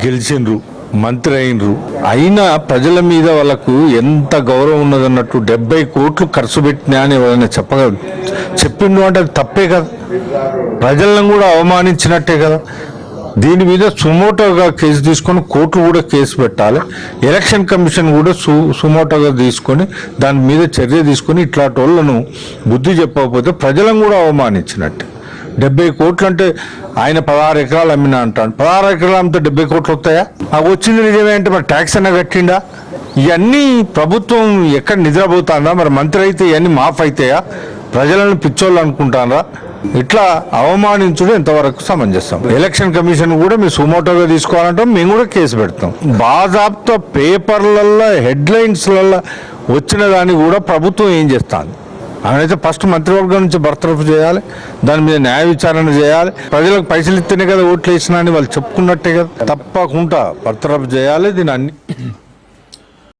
గెలిచిండ్రు, మంత్రి అయినరు, అయినా ప్రజల మీద వాళ్ళకు ఎంత గౌరవం ఉన్నదన్నట్టు 70 కోట్లు ఖర్చు పెట్టినా అని ఎవరైనా చెప్పిండు అంటే అది తప్పే కదా, ప్రజలను కూడా అవమానించినట్టే కదా. దీని మీద సుమోటోగా కేసు తీసుకొని కోర్టులు కూడా కేసు పెట్టాలి, ఎలక్షన్ కమిషన్ కూడా సుమోటోగా తీసుకొని దాని మీద చర్య తీసుకొని ఇట్లాంటి వాళ్ళను బుద్ధి చెప్పకపోతే ప్రజలను కూడా అవమానించినట్టే. 70 కోట్లు అంటే ఆయన 16 ఎకరాలు అమ్మినా అంటాడు, 16 ఎకరాలు అమ్మితే 70 కోట్లు వస్తాయా? అవి వచ్చింది నిజమే అంటే మరి ట్యాక్స్ అన్నా కట్టిండా? ఇవన్నీ ప్రభుత్వం ఎక్కడ నిద్రపోతుందా? మరి మంత్రి అయితే ఇవన్నీ మాఫ్ అవుతాయా? ప్రజలను పిచ్చోళ్ళు అనుకుంటారా? ఇట్లా అవమానించడం ఎంతవరకు సమంజసం? ఎలక్షన్ కమిషన్ కూడా మీరు సుమోటోగా తీసుకోవాలంటాం, మేము కూడా కేసు పెడతాం. బాజాబ్తా పేపర్లలో హెడ్లైన్స్లలో వచ్చిన దాన్ని కూడా ప్రభుత్వం ఏం చేస్తుంది? ఆయనైతే ఫస్ట్ మంత్రివర్గం నుంచి బర్తరఫ్ చేయాలి, దాని మీద న్యాయ విచారణ చేయాలి. ప్రజలకు పైసలు ఇస్తేనే కదా ఓట్లు వేసినా అని వాళ్ళు చెప్పుకున్నట్టే కదా. తప్పకుండా బర్తరఫ్ చేయాలి. దీని అన్ని